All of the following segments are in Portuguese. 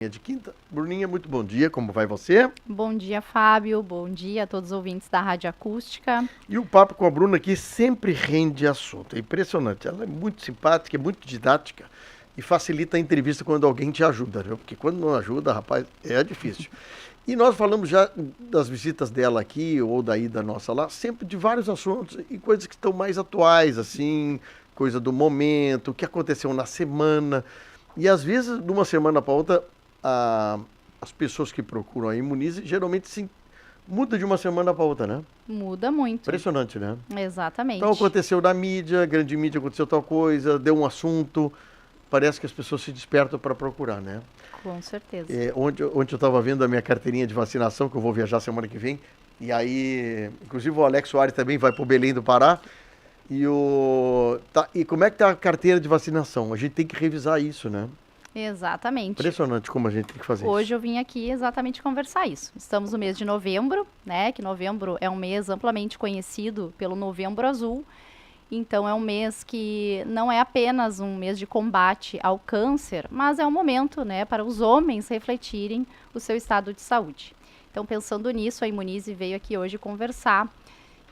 De quinta. Bruninha, muito bom dia, como vai você? Bom dia, Fábio. Bom dia a todos os ouvintes da Rádio Acústica. E o papo com a Bruna aqui sempre rende assunto, é impressionante. Ela é muito simpática, é muito didática e facilita a entrevista quando alguém te ajuda, viu? Porque quando não ajuda, rapaz, é difícil. E nós falamos já das visitas dela aqui, ou da ida nossa lá, sempre de vários assuntos e coisas que estão mais atuais, assim, coisa do momento, o que aconteceu na semana. E às vezes, de uma semana para outra, a- as pessoas que procuram a Imunize geralmente se muda de uma semana para outra, né? Muda muito. Impressionante, né? Então Exatamente. aconteceu na mídia, grande mídia, aconteceu tal coisa, deu um assunto, parece que as pessoas se despertam para procurar, né? Com certeza. Ontem eu estava vendo a minha carteirinha de vacinação, que eu vou viajar semana que vem, e aí, inclusive o Alex Soares também vai para o Belém do Pará, e como é que tá a carteira de vacinação? A gente tem que revisar isso, né? Exatamente. Impressionante como a gente tem que fazer Hoje isso. eu vim aqui exatamente conversar isso. Estamos no mês de novembro, né? Que novembro é um mês amplamente conhecido pelo Novembro Azul. Então é um mês que não é apenas um mês de combate ao câncer, mas é um momento, né, para os homens refletirem o seu estado de saúde. Então, pensando nisso, a Imunize veio aqui hoje conversar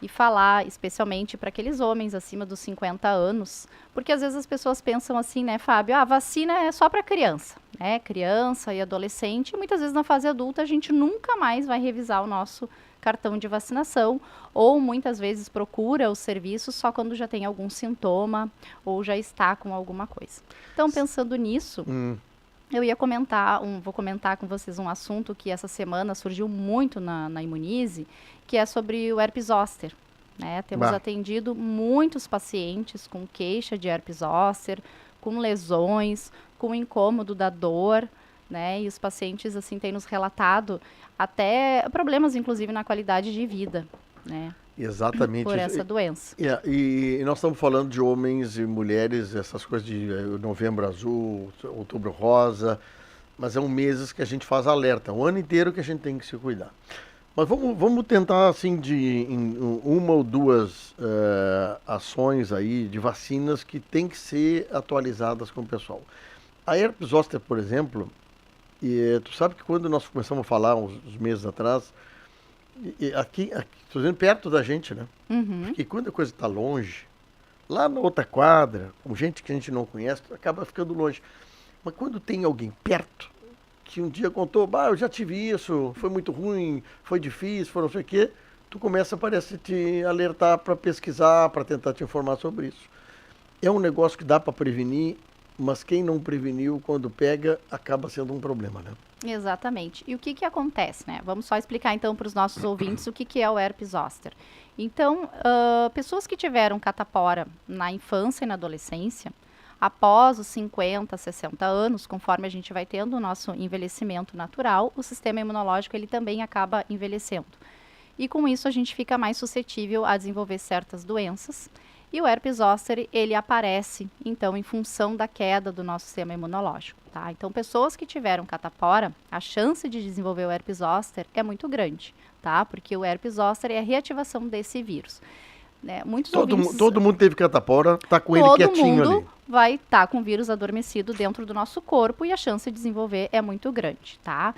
e falar especialmente para aqueles homens acima dos 50 anos, porque às vezes as pessoas pensam assim, né, Fábio, a vacina é só para criança, né, criança e adolescente, e muitas vezes na fase adulta a gente nunca mais vai revisar o nosso cartão de vacinação, ou muitas vezes procura os serviços só quando já tem algum sintoma ou já está com alguma coisa. Então, pensando nisso, Hum, eu vou comentar com vocês um assunto que essa semana surgiu muito na Imunize, que é sobre o herpes zoster. Né? Temos bah, atendido muitos pacientes com queixa de herpes zoster, com lesões, com incômodo da dor, né? E os pacientes assim têm nos relatado até problemas, inclusive, na qualidade de vida, né? exatamente Por isso. essa doença. E nós estamos falando de homens e mulheres, essas coisas de novembro azul, outubro rosa, mas são meses que a gente faz alerta, o ano inteiro que a gente tem que se cuidar. Mas vamos tentar, assim, em uma ou duas ações aí de vacinas que tem que ser atualizadas com o pessoal. A herpes zoster, por exemplo, tu sabe que quando nós começamos a falar uns meses atrás, aqui, tô dizendo perto da gente, né? Uhum. Porque quando a coisa está longe, lá na outra quadra, com gente que a gente não conhece, acaba ficando longe. Mas quando tem alguém perto, que um dia contou, bah, eu já tive isso, foi muito ruim, foi difícil, foi não sei o quê, tu começa, parece, te alertar para pesquisar, para tentar te informar sobre isso. É um negócio que dá para prevenir, mas quem não preveniu, quando pega, acaba sendo um problema, né? Exatamente. E o que acontece, né? Vamos só explicar então para os nossos ouvintes o que é o herpes zoster. Então, pessoas que tiveram catapora na infância e na adolescência, após os 50, 60 anos, conforme a gente vai tendo o nosso envelhecimento natural, o sistema imunológico ele também acaba envelhecendo. E com isso a gente fica mais suscetível a desenvolver certas doenças. E o herpes zoster, ele aparece, então, em função da queda do nosso sistema imunológico, tá? Então, pessoas que tiveram catapora, a chance de desenvolver o herpes zoster é muito grande, tá? Porque o herpes zoster é a reativação desse vírus. Né? Muitos ouvintes, Todo mundo teve catapora, tá com ele todo quietinho mundo ali. vai estar com o vírus adormecido dentro do nosso corpo e a chance de desenvolver é muito grande, tá?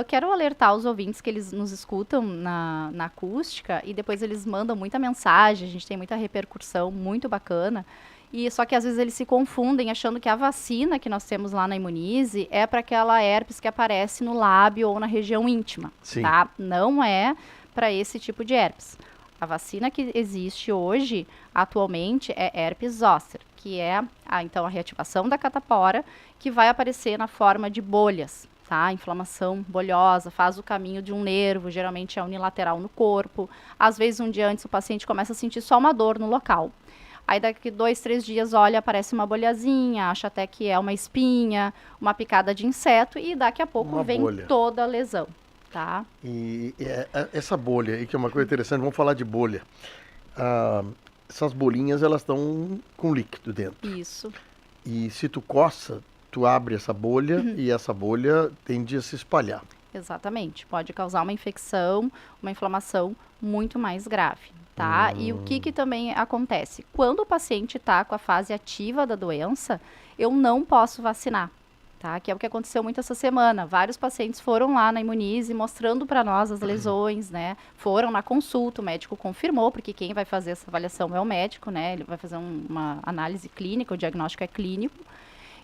Quero alertar os ouvintes que eles nos escutam na acústica e depois eles mandam muita mensagem, a gente tem muita repercussão muito bacana. E só que às vezes eles se confundem achando que a vacina que nós temos lá na Imunize é para aquela herpes que aparece no lábio ou na região íntima, Sim. tá? Não é para esse tipo de herpes. A vacina que existe hoje, atualmente, é herpes zoster, que é então a reativação da catapora, que vai aparecer na forma de bolhas, tá? Inflamação bolhosa, faz o caminho de um nervo, geralmente é unilateral no corpo. Às vezes, um dia antes, o paciente começa a sentir só uma dor no local. Aí daqui 2, 3 dias, olha, aparece uma bolhazinha, acha até que é uma espinha, uma picada de inseto, e daqui a pouco Uma vem bolha. toda a lesão, tá? Essa bolha aí, que é uma coisa interessante, vamos falar de bolha. Ah, essas bolinhas, elas estão com líquido dentro. Isso. E se tu coça, tu abre essa bolha e essa bolha tende a se espalhar. Exatamente. Pode causar uma infecção, uma inflamação muito mais grave, tá? E o que também acontece? Quando o paciente está com a fase ativa da doença, eu não posso vacinar, tá? Que é o que aconteceu muito essa semana. Vários pacientes foram lá na Imunize mostrando para nós as lesões, né? Foram na consulta, o médico confirmou, porque quem vai fazer essa avaliação é o médico, né? Ele vai fazer uma análise clínica, o diagnóstico é clínico.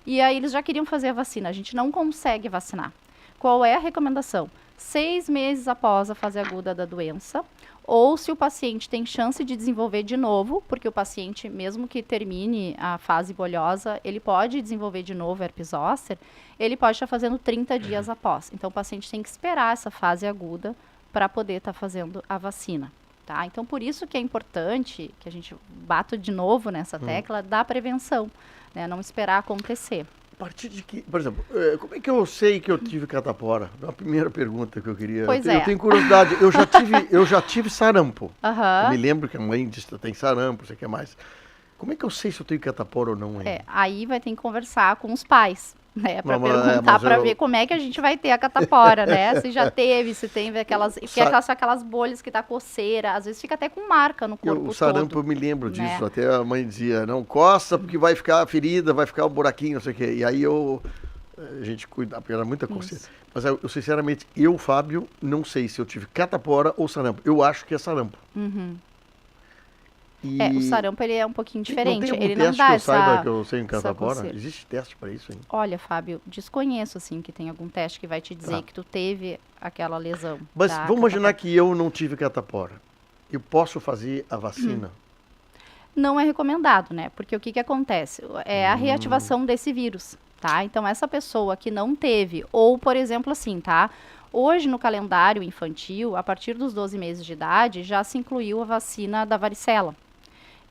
E aí eles já queriam fazer a vacina. A gente não consegue vacinar. Qual é a recomendação? 6 meses após a fase aguda da doença, ou se o paciente tem chance de desenvolver de novo, porque o paciente, mesmo que termine a fase bolhosa, ele pode desenvolver de novo herpes zoster, ele pode estar fazendo 30 dias após. Então, o paciente tem que esperar essa fase aguda para poder estar fazendo a vacina. Tá? Então, por isso que é importante, que a gente bata de novo nessa tecla, da prevenção, né? Não esperar acontecer. A partir de que, por exemplo, como é que eu sei que eu tive catapora? É a primeira pergunta que eu queria. Pois eu tenho curiosidade. Eu já tive sarampo. Eu me lembro que a mãe disse que tem sarampo, você quer mais. Como é que eu sei se eu tenho catapora ou não? Aí vai ter que conversar com os pais, né? Para perguntar, para ver como é que a gente vai ter a catapora, né? Se já teve, se tem aquelas, aquelas bolhas que dá coceira, às vezes fica até com marca no corpo todo. O sarampo eu me lembro disso, né? Até a mãe dizia, não coça porque vai ficar a ferida, vai ficar o buraquinho, não sei o quê. E aí a gente cuida, porque era muita coceira. Mas eu sinceramente, Fábio, não sei se eu tive catapora ou sarampo. Eu acho que é sarampo. O sarampo ele é um pouquinho diferente. Não tem ele teste não dá que eu saiba que eu sei em catapora? Existe teste para isso, hein? Olha, Fábio, desconheço assim que tem algum teste que vai te dizer que tu teve aquela lesão. Mas vamos imaginar que eu não tive catapora. Eu posso fazer a vacina? Não é recomendado, né? Porque o que acontece? É a reativação desse vírus, tá? Então, essa pessoa que não teve, ou, por exemplo, assim, tá? Hoje, no calendário infantil, a partir dos 12 meses de idade, já se incluiu a vacina da varicela.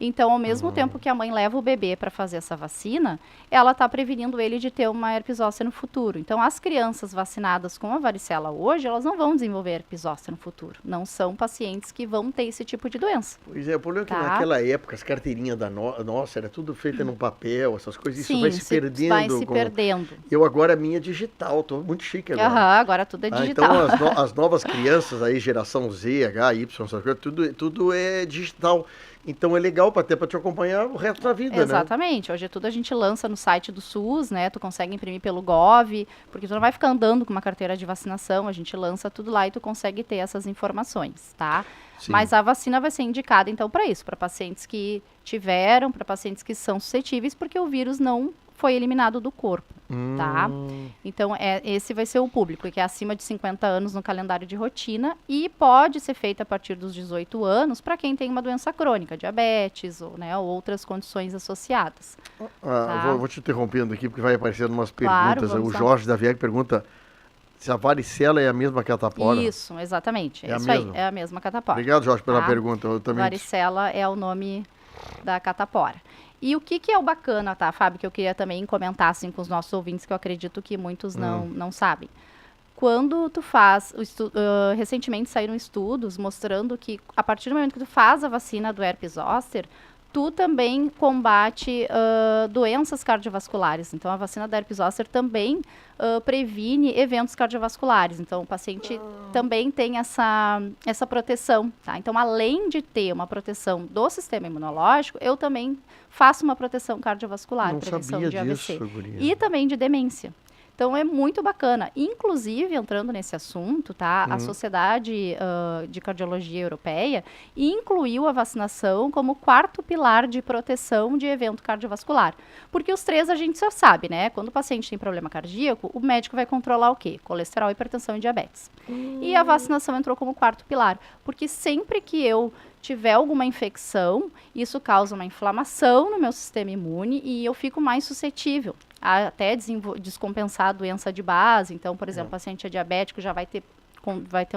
Então, ao mesmo tempo que a mãe leva o bebê para fazer essa vacina, ela está prevenindo ele de ter uma herpes zoster no futuro. Então, as crianças vacinadas com a varicela hoje, elas não vão desenvolver herpes zoster no futuro. Não são pacientes que vão ter esse tipo de doença. Pois é, o problema é que naquela época, as carteirinhas nossa, era tudo feito num papel, essas coisas, isso vai se perdendo. Vai se perdendo. Eu agora, a minha é digital, estou muito chique agora. Agora tudo é digital. Então, as novas crianças aí, geração Z, H, Y, tudo é digital. Então é legal até para te acompanhar o resto da vida, Exatamente. Hoje tudo a gente lança no site do SUS, né? Tu consegue imprimir pelo Gov, porque tu não vai ficar andando com uma carteira de vacinação, a gente lança tudo lá e tu consegue ter essas informações, tá? Sim. Mas a vacina vai ser indicada, então, para isso, para pacientes que tiveram, para pacientes que são suscetíveis, porque o vírus não foi eliminado do corpo, tá? Então, esse vai ser o público, que é acima de 50 anos no calendário de rotina e pode ser feita a partir dos 18 anos para quem tem uma doença crônica, diabetes ou outras condições associadas. Tá? Vou te interrompendo aqui, porque vai aparecendo umas perguntas. O Jorge da Vieg pergunta se a varicela é a mesma catapora. Isso, exatamente. É isso aí, é a mesma catapora. Obrigado, Jorge, pela pergunta. Eu também... Varicela é o nome da catapora. E o que é o bacana, tá, Fábio, que eu queria também comentar assim, com os nossos ouvintes, que eu acredito que muitos não sabem. Quando tu faz, recentemente saíram estudos mostrando que a partir do momento que tu faz a vacina do herpes zoster, tu também combate doenças cardiovasculares. Então, a vacina da herpes zoster também previne eventos cardiovasculares. Então, o paciente também tem essa proteção, tá? Então, além de ter uma proteção do sistema imunológico, eu também faço uma proteção cardiovascular, prevenção de AVC. E também de demência. Então, é muito bacana. Inclusive, entrando nesse assunto, tá? A Sociedade de Cardiologia Europeia incluiu a vacinação como 4º pilar de proteção de evento cardiovascular. Porque os 3 a gente já sabe, né? Quando o paciente tem problema cardíaco, o médico vai controlar o quê? Colesterol, hipertensão e diabetes. E a vacinação entrou como 4º pilar. Porque sempre que eu tiver alguma infecção, isso causa uma inflamação no meu sistema imune e eu fico mais suscetível a até descompensar a doença de base. Então, por exemplo, o paciente é diabético já vai ter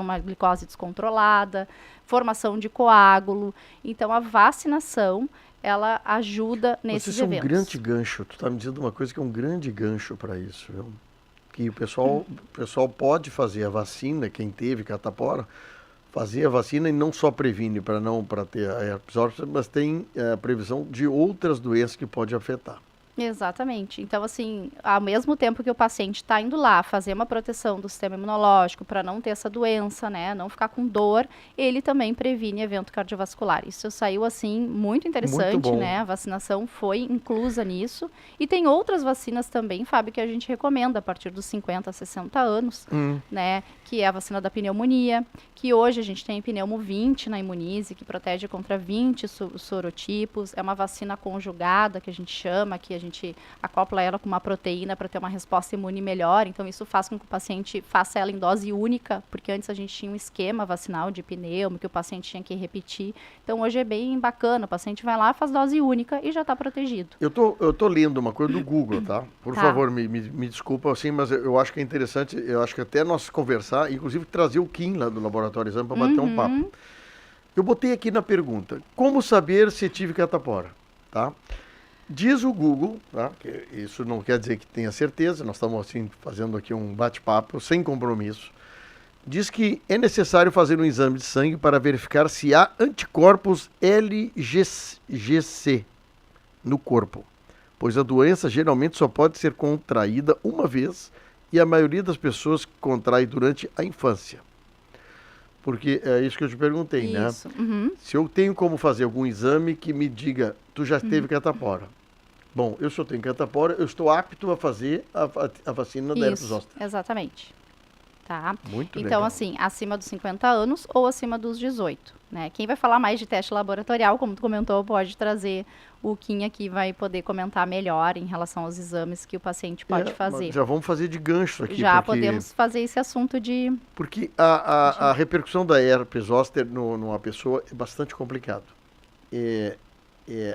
uma glicose descontrolada, formação de coágulo. Então, a vacinação, ela ajuda nesses eventos. Isso é um grande gancho. Tu está me dizendo uma coisa que é um grande gancho para isso, viu? Que o pessoal pode fazer a vacina, quem teve catapora, fazer a vacina e não só previne para ter a herpes zoster, mas tem a previsão de outras doenças que pode afetar. Exatamente. Então, assim, ao mesmo tempo que o paciente está indo lá fazer uma proteção do sistema imunológico para não ter essa doença, né, não ficar com dor, ele também previne evento cardiovascular. Isso saiu, assim, muito Muito interessante, bom. né? A vacinação foi inclusa nisso. E tem outras vacinas também, Fábio, que a gente recomenda a partir dos 50, 60 anos, né, que é a vacina da pneumonia, que hoje a gente tem pneumo 20 na Imunize, que protege contra 20 sorotipos. É uma vacina conjugada, que a gente chama, que a gente acopla ela com uma proteína para ter uma resposta imune melhor. Então, isso faz com que o paciente faça ela em dose única, porque antes a gente tinha um esquema vacinal de pneumo, que o paciente tinha que repetir. Então, hoje é bem bacana. O paciente vai lá, faz dose única e já está protegido. Eu tô lendo uma coisa do Google, tá? Por Tá. favor, me desculpa, assim, mas eu acho que é interessante, eu acho que até nós conversar, inclusive trazer o Kim lá do Laboratório Exame para bater um papo. Eu botei aqui na pergunta, como saber se tive catapora, tá? Diz o Google, tá? Que isso não quer dizer que tenha certeza, nós estamos assim fazendo aqui um bate-papo sem compromisso. Diz que é necessário fazer um exame de sangue para verificar se há anticorpos LGC no corpo, pois a doença geralmente só pode ser contraída uma vez e a maioria das pessoas contrai durante a infância. Porque é isso que eu te perguntei, né? Isso. Uhum. Se eu tenho como fazer algum exame que me diga, tu já teve catapora. Bom, eu só tenho catapora, eu estou apto a fazer a vacina da herpes Isso, zoster. exatamente. Tá? Muito Então, legal. assim, acima dos 50 anos ou acima dos 18, né? Quem vai falar mais de teste laboratorial, como tu comentou, pode trazer o Kim aqui, vai poder comentar melhor em relação aos exames que o paciente pode fazer. Já vamos fazer de gancho aqui. Já porque, podemos fazer esse assunto de... Porque a repercussão da herpes zoster numa pessoa é bastante complicado.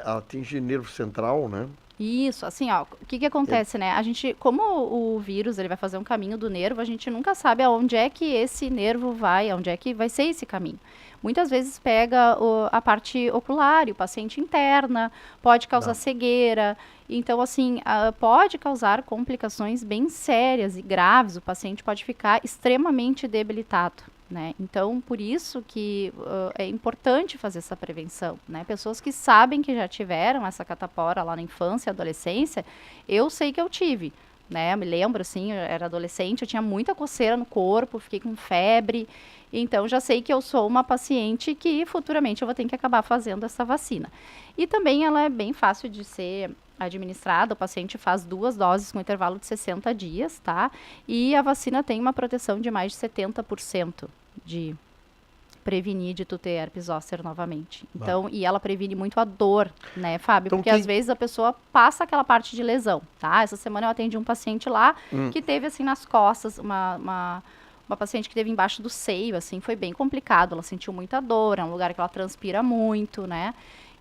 Atinge nervo central, né? Isso, assim, ó, o que que acontece, né? A gente, como o vírus, ele vai fazer um caminho do nervo, a gente nunca sabe aonde é que esse nervo vai, aonde é que vai ser esse caminho. Muitas vezes pega a parte ocular, e o paciente interna, pode causar cegueira. Então, assim, pode causar complicações bem sérias e graves. O paciente pode ficar extremamente debilitado, né? Então, por isso que é importante fazer essa prevenção, né? Pessoas que sabem que já tiveram essa catapora lá na infância, adolescência, eu sei que eu tive, né? Eu me lembro, assim, eu era adolescente, eu tinha muita coceira no corpo, fiquei com febre. Então, já sei que eu sou uma paciente que futuramente eu vou ter que acabar fazendo essa vacina. E também ela é bem fácil de ser administrada, o paciente faz 2 doses com intervalo de 60 dias, tá? E a vacina tem uma proteção de mais de 70% de prevenir de tu ter herpes zoster novamente. Então, e ela previne muito a dor, né, Fábio? Então, porque às vezes a pessoa passa aquela parte de lesão, tá? Essa semana eu atendi um paciente lá que teve, assim, nas costas, uma paciente que teve embaixo do seio, assim, foi bem complicado. Ela sentiu muita dor, é um lugar que ela transpira muito, né?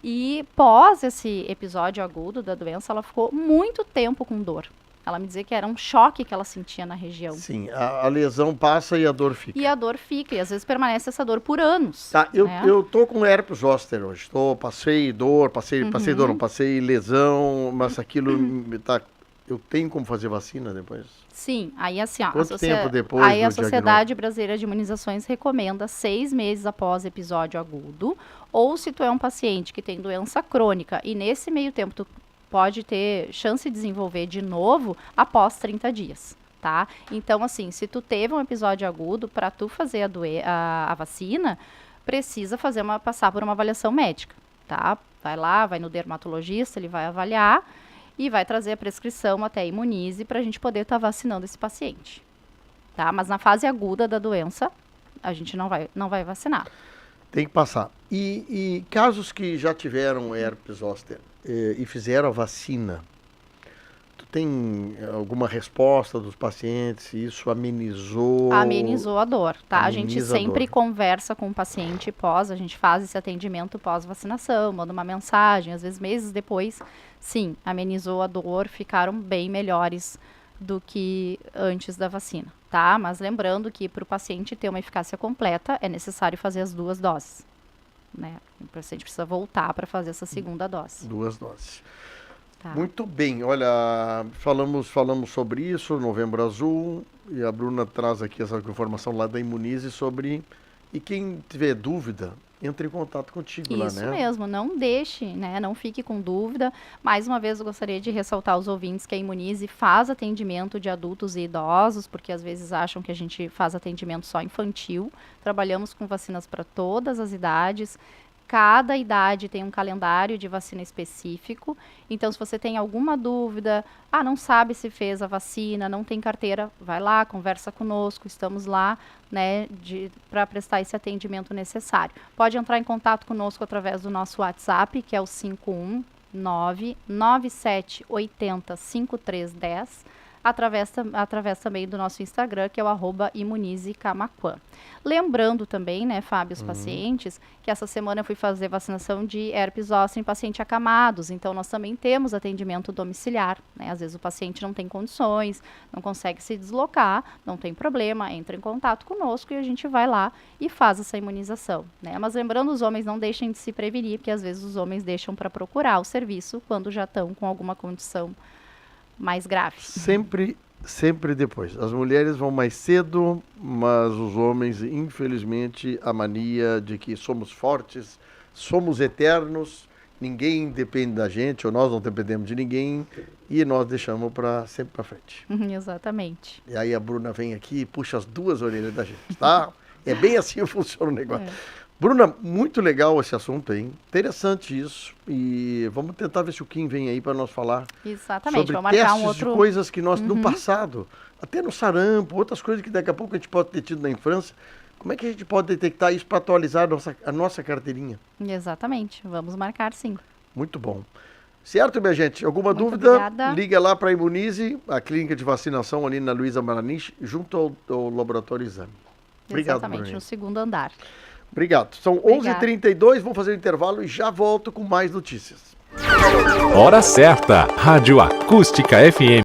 E pós esse episódio agudo da doença, ela ficou muito tempo com dor. Ela me dizia que era um choque que ela sentia na região. Sim, a lesão passa e a dor fica. E a dor fica, e às vezes permanece essa dor por anos. Tá, né? eu tô com herpes zoster hoje. Passei dor, passei lesão, mas aquilo tá. Eu tenho como fazer vacina depois? Sim, aí assim, ó. Quanto tempo depois Aí a do Sociedade Brasileira de Imunizações recomenda 6 meses após episódio agudo, ou se tu é um paciente que tem doença crônica e nesse meio tempo tu pode ter chance de desenvolver de novo após 30 dias, tá? Então, assim, se tu teve um episódio agudo, para tu fazer a vacina, precisa passar por uma avaliação médica, tá? Vai lá, vai no dermatologista, ele vai avaliar e vai trazer a prescrição até a Imunize para a gente poder estar vacinando esse paciente, tá? Mas na fase aguda da doença, a gente não vai vacinar. Tem que passar. E casos que já tiveram herpes zoster e fizeram a vacina, tu tem alguma resposta dos pacientes se isso amenizou? Amenizou a dor, tá? A gente Ameniza a sempre dor. conversa com o paciente a gente faz esse atendimento pós-vacinação, manda uma mensagem, às vezes meses depois, sim, amenizou a dor, ficaram bem melhores do que antes da vacina, tá? Mas lembrando que para o paciente ter uma eficácia completa, é necessário fazer as 2 doses, né? O paciente precisa voltar para fazer essa segunda dose. 2 doses. Tá. Muito bem, olha, falamos sobre isso, Novembro Azul, e a Bruna traz aqui essa informação lá da Imunize sobre E quem tiver dúvida, entre em contato contigo lá, né? Isso mesmo, não deixe, né? Não fique com dúvida. Mais uma vez, eu gostaria de ressaltar aos ouvintes que a Imunize faz atendimento de adultos e idosos, porque às vezes acham que a gente faz atendimento só infantil. Trabalhamos com vacinas para todas as idades. Cada idade tem um calendário de vacina específico. Então, se você tem alguma dúvida, não sabe se fez a vacina, não tem carteira, vai lá, conversa conosco, estamos lá, né, para prestar esse atendimento necessário. Pode entrar em contato conosco através do nosso WhatsApp, que é o 51997805310, através também do nosso Instagram, que é o @imunizecamaquã. Lembrando também, né, Fábio, os pacientes, que essa semana eu fui fazer vacinação de herpes zoster em pacientes acamados, então nós também temos atendimento domiciliar, né, às vezes o paciente não tem condições, não consegue se deslocar, não tem problema, entra em contato conosco e a gente vai lá e faz essa imunização, né, mas lembrando, os homens não deixem de se prevenir, porque às vezes os homens deixam para procurar o serviço quando já estão com alguma condição mais grave. Sempre depois. As mulheres vão mais cedo, mas os homens, infelizmente, a mania de que somos fortes, somos eternos, ninguém depende da gente, ou nós não dependemos de ninguém, e nós deixamos sempre para frente. Exatamente. E aí a Bruna vem aqui e puxa as duas orelhas da gente, tá? É bem assim que funciona o negócio. Bruna, muito legal esse assunto aí, interessante isso, e vamos tentar ver se o Kim vem aí para nós falar sobre vamos marcar testes de coisas que nós, no passado, até no sarampo, outras coisas que daqui a pouco a gente pode ter tido na infância, como é que a gente pode detectar isso para atualizar a nossa carteirinha? Exatamente, vamos marcar sim. Muito bom. Certo, minha gente? Alguma dúvida? Obrigada. Liga lá para a Imunize, a clínica de vacinação ali na Luiza Maranich, junto ao Laboratório Exame. Obrigado, Exatamente, Bruna. no segundo andar. Obrigado. São 11h32, vamos fazer o intervalo e já volto com mais notícias. Hora certa, Rádio Acústica FM.